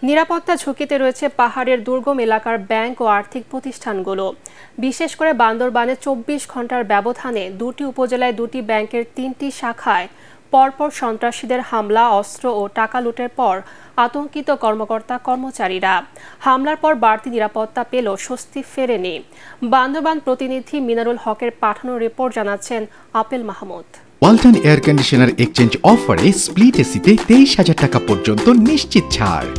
নিরাপত্তা ঝুঁকিতে রয়েছে পাহাড়ের দুর্গম এলাকার ব্যাংক ও আর্থিক প্রতিষ্ঠানগুলো। বিশেষ করে বান্দরবানে ২৪ ঘন্টার ব্যবধানে দুটি উপজেলায় দুটি ব্যাংকের ৩টি শাখায় পরপর সন্ত্রাসীদের হামলা, অস্ত্র ও টাকা লুটের পর আতঙ্কিত কর্মকর্তা কর্মচারীরা। হামলার পর বাড়তি নিরাপত্তা পেলেও স্বস্তি ফেরেনি। বান্দরবান প্রতিনিধি মিনারুল হকের পাঠানো রিপোর্ট জানাচ্ছেন apple Mahmud. Walton air conditioner exchange অফারে স্প্লিট এসিতে ২৩,০০০ টাকা পর্যন্ত নিশ্চিত ছাড়।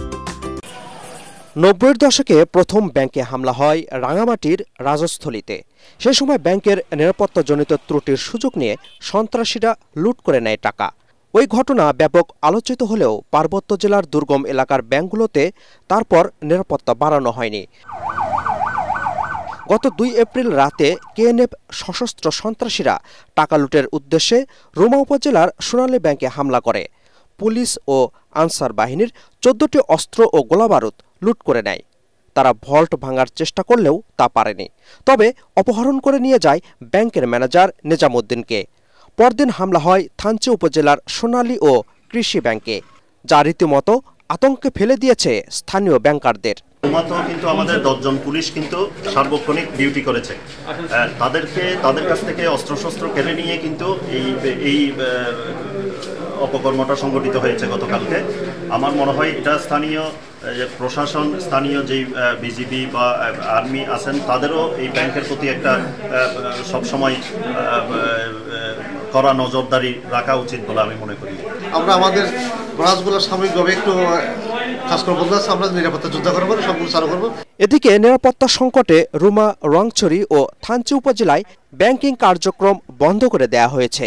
৯০-এর দশকে প্রথম ব্যাংকে হামলা হয় রাঙামাটির রাজস্থলীতে। সে সময় ব্যাংকের নিরাপত্তাজনিত ত্রুটির সুযোগ নিয়ে সন্ত্রাসীরা লুট করে নেয় টাকা। ওই ঘটনা ব্যাপক আলোচিত হলেও পার্বত্য জেলার দুর্গম এলাকার ব্যাংকগুলোতে তারপর নিরাপত্তা বাড়ানো হয়নি। গত ২ এপ্রিল রাতে কেএনএফ সশস্ত্র সন্ত্রাসীরা টাকা লুটের উদ্দেশ্যে রুমা উপজেলার সোনালী ব্যাংকে হামলা করে। পুলিশ ও আনসার বাহিনীর ১৪টি অস্ত্র ও গোলাবারুদ লুট করে নেয়। তারা ভল্ট ভাঙার চেষ্টা করলেও তা পারেনি। তবে অপহরণ করে নিয়ে যায় ব্যাংকের ম্যানেজার নিজামুদ্দিনকে। পরদিন হামলা হয় থানচি উপজেলার সোনালী ও কৃষি ব্যাংকে, যা রীতিমতো আতঙ্কে ফেলে দিয়েছে স্থানীয় ব্যাংকারদের। কিন্তু আমাদের ১০ জন পুলিশ কিন্তু সার্বক্ষণিক ডিউটি করেছে। তাদের কাছ থেকে অস্ত্রশস্ত্র কেড়ে নিয়ে কিন্তু এই অপকর্মটা সংঘটিত হয়েছে গতকালকে। আমার মনে হয় এটা স্থানীয় প্রশাসন, স্থানীয় যেই বিজিবি বা আর্মি আছেন, তাদেরও এই ব্যাংকের প্রতি একটা সবসময় কড়া নজরদারি রাখা উচিত বলে আমি মনে করি। আমরা আমাদের ব্রাঞ্চগুলো সাময়িকভাবে একটু কাজ করবো, আমরা নিরাপত্তা যুদ্ধ করবো, সবগুলো চালু করবো। এদিকে নিরাপত্তা সংকটে রুমা, রংছড়ি ও থানচি উপজেলায় ব্যাংকিং কার্যক্রম বন্ধ করে দেয়া হয়েছে।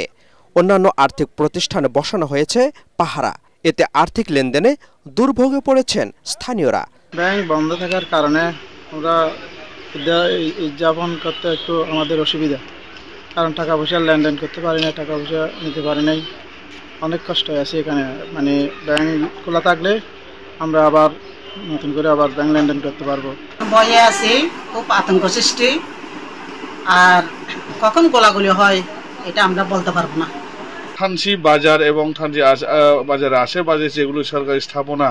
অন্যান্য আর্থিক প্রতিষ্ঠানে বসানো হয়েছে পাহারা। এতে আর্থিক লেনদেনে দুর্ভোগে পড়েছেন স্থানীয়রা। ব্যাংক বন্ধ থাকার কারণে আমরা উদযাপন করতে একটু আমাদের অসুবিধা, কারণ টাকা পয়সা লেনদেন করতে পারি না, টাকা পয়সা নিতে পারি নাই, অনেক কষ্ট আছে এখানে। মানে ব্যাংক খোলা থাকলে আমরা আবার নতুন করে আবার ব্যাংক লেনদেন করতে পারবো। ভয়ে আছি, খুব আতঙ্ক সৃষ্টি, আর কখন গোলাগুলি হয় এটা আমরা বলতে পারবো না। থানচি বাজার এবং থানচি বাজারের আশেপাশে যেগুলো সরকারি স্থাপনা,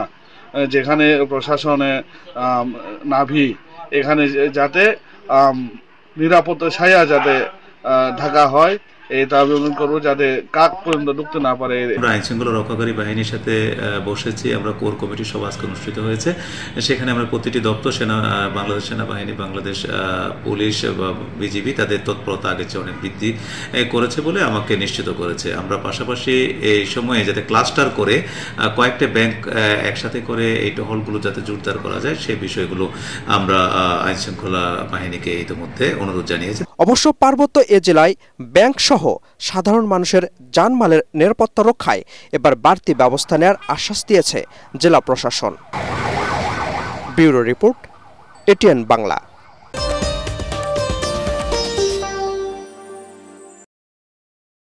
যেখানে প্রশাসনে নাভি, এখানে যাতে নিরাপত্তা ছায়া যাতে ঢাকা হয়, এটা আবেদন করবো, যাতে কাক পর্যন্ত ঢুকতে না পারে। আমরা আইন শৃঙ্খলা রক্ষাকারী বাহিনীর সাথে বসেছি। আমরা কোর কমিটির সভা আজকে অনুষ্ঠিত হয়েছে। সেখানে আমরা প্রতিটি দপ্তর, বাংলাদেশ সেনাবাহিনী, বাংলাদেশ পুলিশ বা বিজিবি তাদের তৎপরতা আগের চেয়ে অনেক বৃদ্ধি করেছে বলে আমাকে নিশ্চিত করেছে। আমরা পাশাপাশি এই সময়ে যাতে ক্লাস্টার করে কয়েকটা ব্যাংক একসাথে করে এই টহলগুলো যাতে জোরদার করা যায়, সেই বিষয়গুলো আমরা আইন শৃঙ্খলা বাহিনীকে ইতিমধ্যে অনুরোধ জানিয়েছি। অবশ্য পার্বত্য এ জেলায় ব্যাংক সহ সাধারণ মানুষের জানমালের নিরাপত্তা রক্ষায় এবার বাড়তি ব্যবস্থা নেওয়ার আশ্বাস দিয়েছে জেলা প্রশাসন। Bureau report, ATN Bangla.